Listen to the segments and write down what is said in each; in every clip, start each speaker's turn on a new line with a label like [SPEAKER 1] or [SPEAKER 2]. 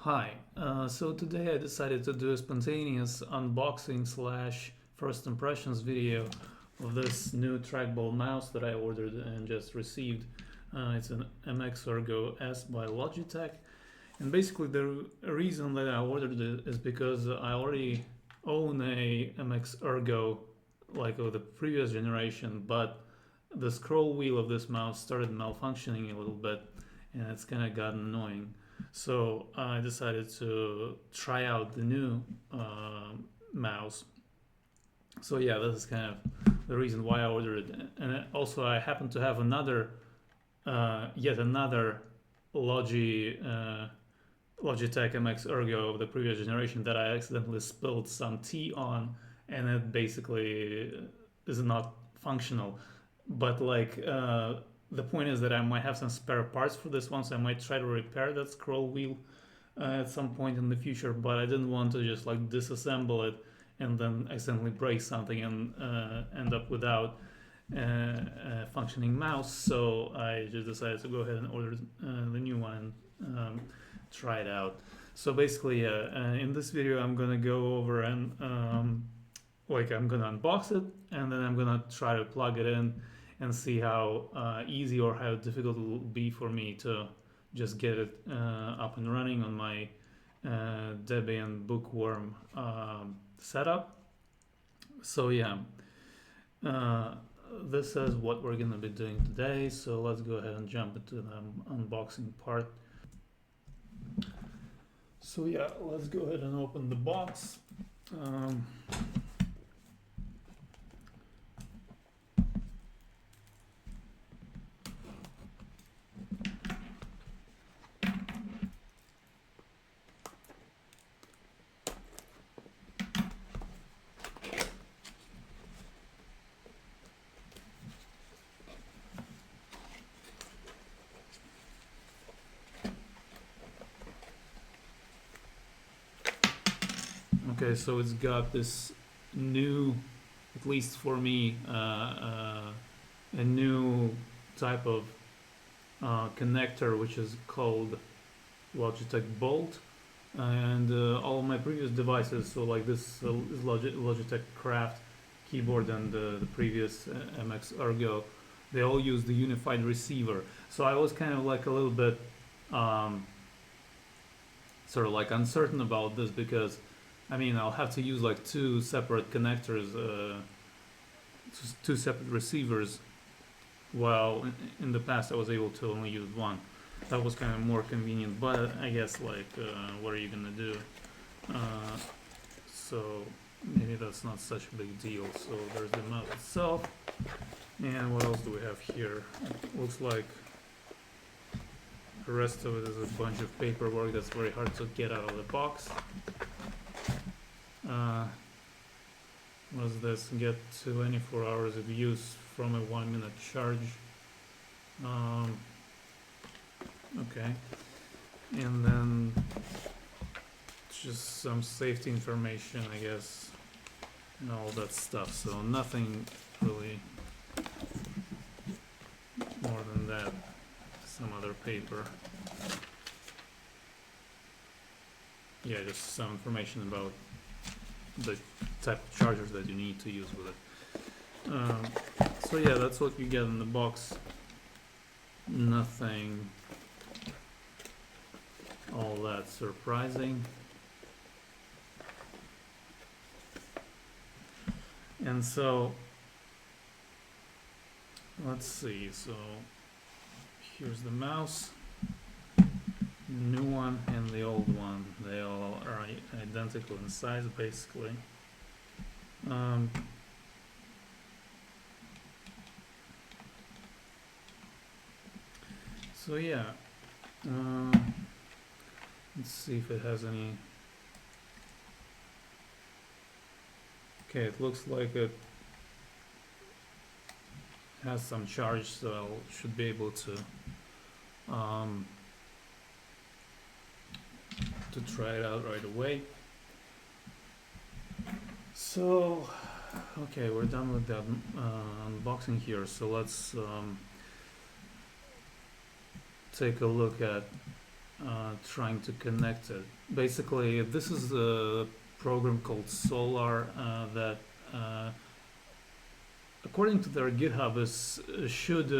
[SPEAKER 1] Hi, so today I decided to do a spontaneous unboxing slash first impressions video of this new trackball mouse that I ordered and just received. It's an MX Ergo S by Logitech, and basically the reason that I ordered it is because I already own a MX Ergo like of the previous generation, but the scroll wheel of this mouse started malfunctioning a little bit and it's kind of gotten annoying. So I decided to try out the new mouse. So yeah, this is kind of the reason why I ordered it. And also I happen to have yet another Logitech MX Ergo of the previous generation that I accidentally spilled some tea on, and it basically is not functional. But the point is that I might have some spare parts for this one, so I might try to repair that scroll wheel at some point in the future. But I didn't want to just like disassemble it and then accidentally break something and end up without a functioning mouse. So I just decided to go ahead and order the new one and try it out. So basically, in this video, I'm gonna go over and I'm gonna unbox it, and then I'm gonna try to plug it in and see how easy or how difficult it will be for me to just get it up and running on my Debian bookworm setup. So yeah, this is what we're gonna be doing today. So let's go ahead and jump into the unboxing part. So yeah, let's go ahead and open the box. Okay, so it's got this new, at least for me, a new type of connector which is called Logitech Bolt, and all my previous devices, so like this is Logitech Craft keyboard and the previous MX Ergo, they all use the unified receiver. So I was kind of like a little bit sort of like uncertain about this because I mean I'll have to use like two separate connectors, two separate receivers, while in the past I was able to only use one. That was kind of more convenient, but I guess what are you gonna do? So maybe that's not such a big deal. So there's the mouse itself, and what else do we have here? It looks like the rest of it is a bunch of paperwork that's very hard to get out of the box. Was this? Get 24 hours of use from a 1-minute charge. Okay, and then just some safety information, I guess, and all that stuff. So nothing really more than that. Some other paper. Yeah, just some information about the type of chargers that you need to use with it. So yeah, that's what you get in the box. Nothing all that surprising. And so let's see, so here's the mouse, new one and the old one. They all are identical in size basically. So yeah, let's see if it has any. Okay, it looks like it has some charge, so I should be able to try it out right away. So okay, we're done with the unboxing here, so let's take a look at trying to connect it. Basically, this is a program called Solar that, according to their GitHub, should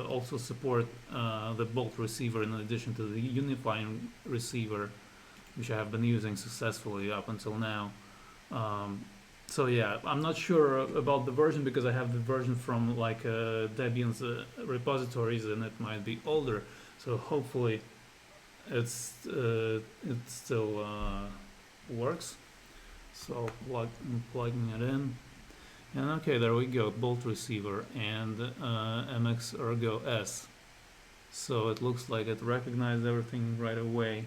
[SPEAKER 1] also support the Bolt receiver in addition to the unifying receiver, which I have been using successfully up until now. So yeah, I'm not sure about the version because I have the version from like Debian's repositories, and it might be older. So hopefully it still works. So I'm plugging it in, and okay, there we go, Bolt receiver and MX Ergo S. So it looks like it recognized everything right away,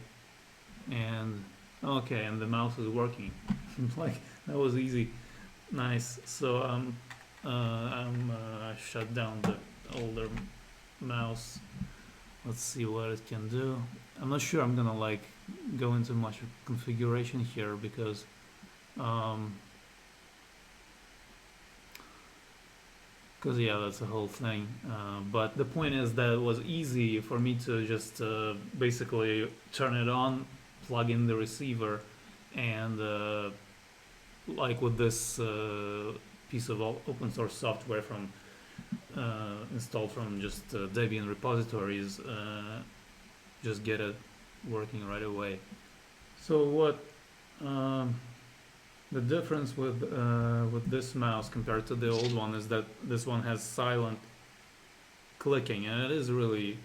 [SPEAKER 1] and okay, and the mouse is working. Like, that was easy. Nice. So I shut down the older mouse. Let's see what it can do. I'm not sure I'm gonna like go into much configuration here because yeah, that's the whole thing. But the point is that it was easy for me to just basically turn it on, plug in the receiver, and like with this piece of open source software from installed from just Debian repositories, just get it working right away. So what the difference with this mouse compared to the old one is that this one has silent clicking, and it is really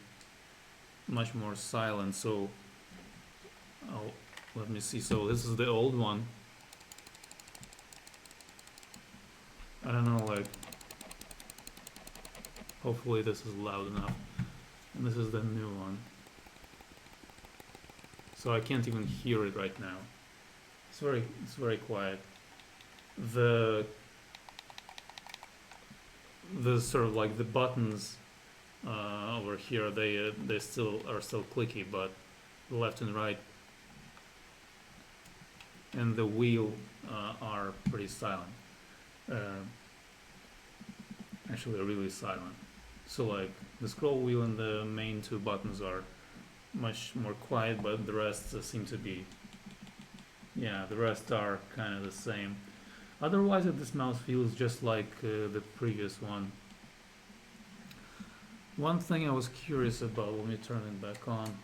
[SPEAKER 1] much more silent. So let me see. So this is the old one. I don't know, like, hopefully this is loud enough. And this is the new one. So I can't even hear it right now. It's very quiet. The sort of like the buttons over here, they still are clicky, but left and right and the wheel are pretty silent. Actually really silent. So like the scroll wheel and the main two buttons are much more quiet, but the rest seem to be, yeah, the rest are kind of the same. Otherwise this mouse feels just like the previous one. One thing I was curious about, let me turn it back on.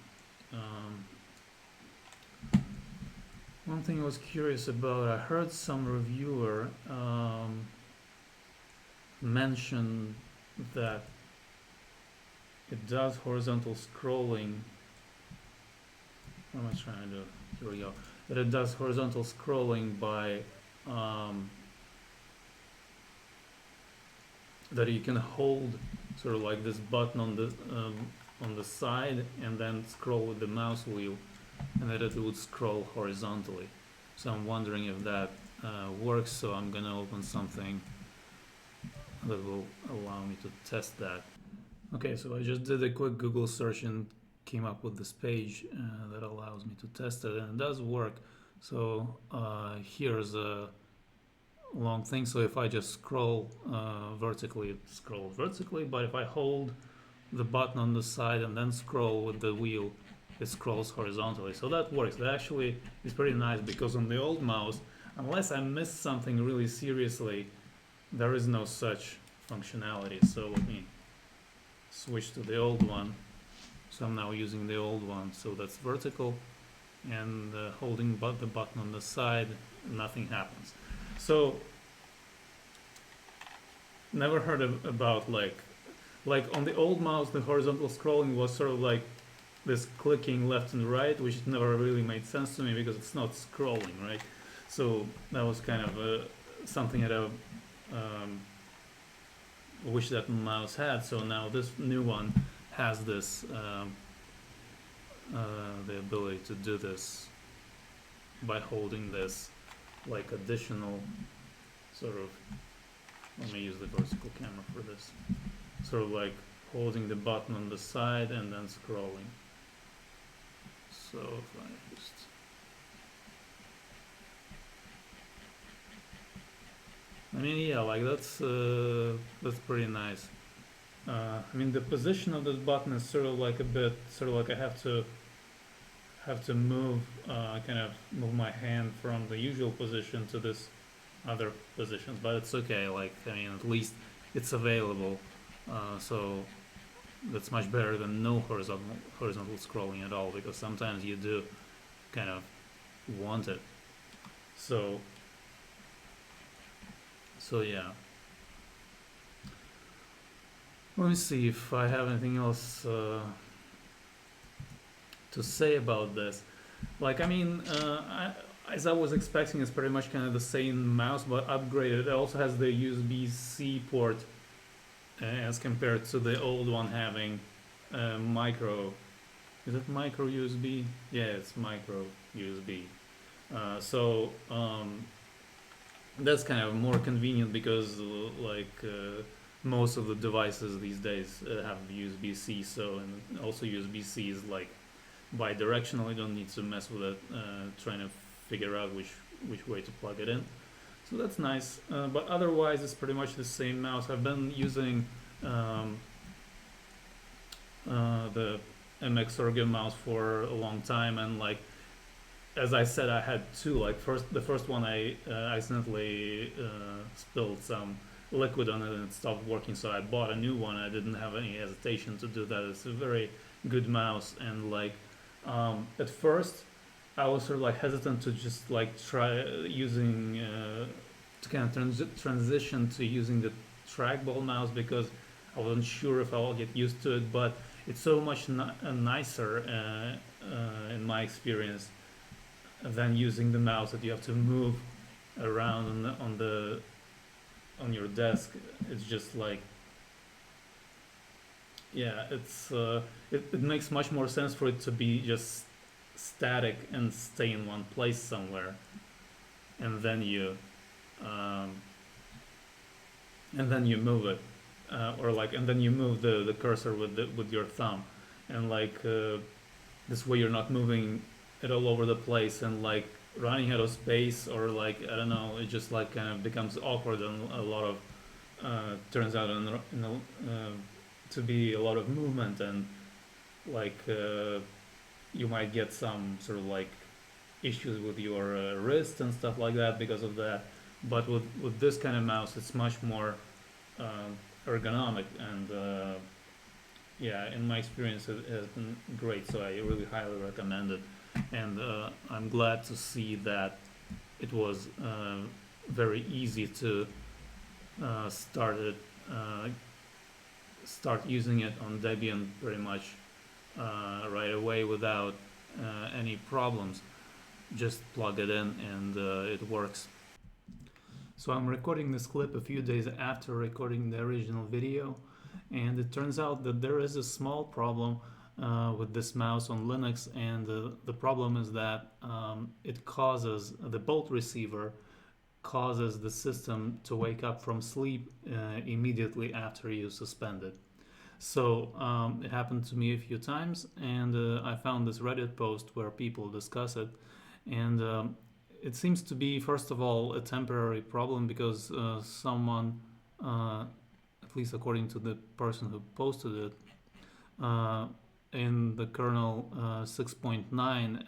[SPEAKER 1] One thing I was curious about, I heard some reviewer mention that it does horizontal scrolling. What am I trying to do? Here we go. That it does horizontal scrolling by that you can hold sort of like this button on the side and then scroll with the mouse wheel, and that it would scroll horizontally. So I'm wondering if that works. So I'm gonna open something that will allow me to test that. Okay, so I just did a quick Google search and came up with this page that allows me to test it, and it does work. So here's a long thing. So if I just scroll vertically, it scrolls vertically, but if I hold the button on the side and then scroll with the wheel, it scrolls horizontally. So that works. That actually is pretty nice, because on the old mouse, unless I missed something really seriously, there is no such functionality. So let me switch to the old one. So I'm now using the old one. So that's vertical, and holding the button on the side, nothing happens. So never heard about like on the old mouse, the horizontal scrolling was sort of like this clicking left and right, which never really made sense to me because it's not scrolling, right? So that was kind of something that I wish that mouse had. So now this new one has this the ability to do this by holding this like additional sort of, let me use the vertical camera for this, sort of like holding the button on the side and then scrolling. So if I just, I mean, yeah, like that's pretty nice. I mean, the position of this button is sort of like a bit, sort of like I have have to move, kind of move my hand from the usual position to this other positions, but it's okay. Like, I mean, at least it's available, so that's much better than no horizontal scrolling at all, because sometimes you do kind of want it. So yeah. Let me see if I have anything else to say about this. Like, I mean, as I was expecting, it's pretty much kind of the same mouse but upgraded. It also has the USB-C port as compared to the old one having micro. Is it micro USB? Yeah, it's micro USB. So that's kind of more convenient because most of the devices these days have USB-C. So, and also USB-C is like bi-directional. You don't need to mess with it trying to figure out which way to plug it in. So that's nice, but otherwise it's pretty much the same mouse. I've been using the MX Ergo mouse for a long time, and like as I said, I had two. Like the first one I accidentally spilled some liquid on it and it stopped working, so I bought a new one. I didn't have any hesitation to do that. It's a very good mouse, and like at first I was sort of like hesitant to just like try using to kind of transition to using the trackball mouse because I wasn't sure if I'll get used to it, but it's so much nicer in my experience than using the mouse that you have to move around on your desk. It's just like, yeah, it makes much more sense for it to be just static and stay in one place somewhere, and then you move it, and then you move the cursor with your thumb, and like this way you're not moving it all over the place and like running out of space, or like I don't know, it just like kind of becomes awkward, and a lot of turns out to be a lot of movement, and like you might get some sort of like issues with your wrist and stuff like that because of that. But with this kind of mouse, it's much more ergonomic, and yeah, in my experience, it has been great. So I really highly recommend it, and I'm glad to see that it was very easy to start using it on Debian pretty much right away without any problems. Just plug it in and it works. So I'm recording this clip a few days after recording the original video, and it turns out that there is a small problem with this mouse on Linux, and the problem is that it causes the bolt receiver causes the system to wake up from sleep immediately after you suspend it. So it happened to me a few times, and I found this Reddit post where people discuss it, and it seems to be, first of all, a temporary problem because someone, at least according to the person who posted it, in the kernel 6.9,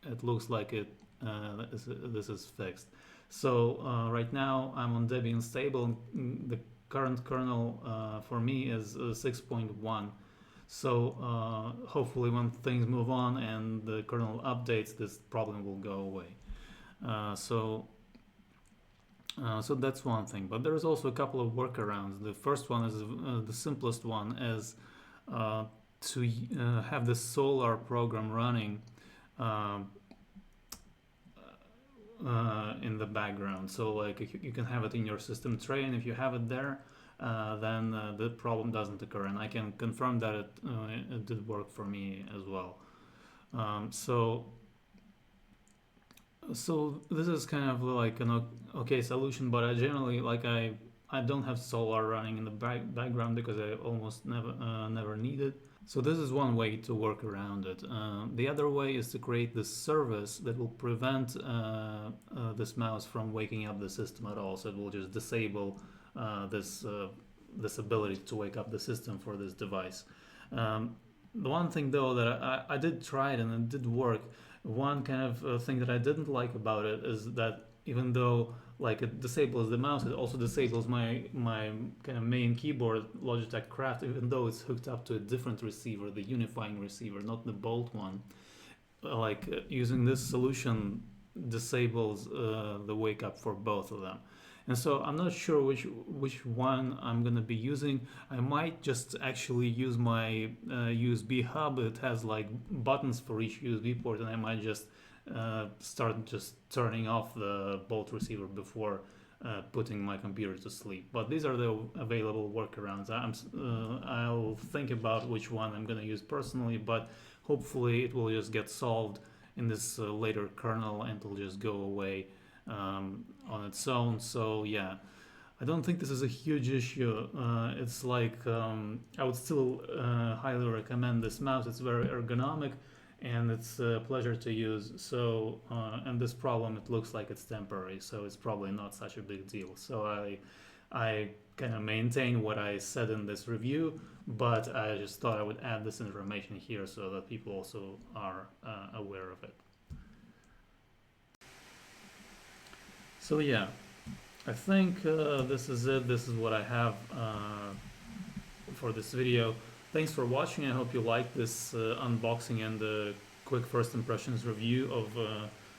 [SPEAKER 1] it looks like this is fixed. So right now I'm on Debian stable. The current kernel for me is 6.1. So hopefully when things move on and the kernel updates, this problem will go away. So that's one thing. But there is also a couple of workarounds. The first one is the simplest one is to have the Solar program running in the background. So like you can have it in your system tray, and if you have it there, then the problem doesn't occur, and I can confirm that it did work for me as well. So this is kind of like an okay solution, but I generally I don't have Solar running in the background because I almost never need it. So this is one way to work around it. The other way is to create this service that will prevent this mouse from waking up the system at all. So it will just disable this ability to wake up the system for this device. The one thing though that I did try it and it did work. One kind of thing that I didn't like about it is that even though like it disables the mouse, it also disables my kind of main keyboard, Logitech Craft, even though it's hooked up to a different receiver, the unifying receiver, not the Bolt one. Using this solution disables the wake up for both of them. And so I'm not sure which one I'm gonna be using. I might just actually use my USB hub. It has like buttons for each USB port, and I might just start just turning off the Bolt receiver before putting my computer to sleep. But these are the available workarounds. I'll think about which one I'm gonna use personally, but hopefully it will just get solved in this later kernel and it'll just go away on its own. So yeah, I don't think this is a huge issue. It's like I would still highly recommend this mouse. It's very ergonomic and it's a pleasure to use. So and this problem, it looks like it's temporary, so it's probably not such a big deal. So I kind of maintain what I said in this review, but I just thought I would add this information here so that people also are aware of it. So yeah, I think this is it. This is what I have for this video. Thanks for watching. I hope you liked this unboxing and the quick first impressions review of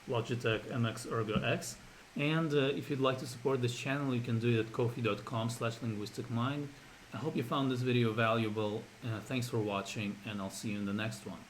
[SPEAKER 1] Logitech MX Ergo S. And if you'd like to support this channel, you can do it at ko-fi.com/linguisticmind. I hope you found this video valuable. Thanks for watching, and I'll see you in the next one.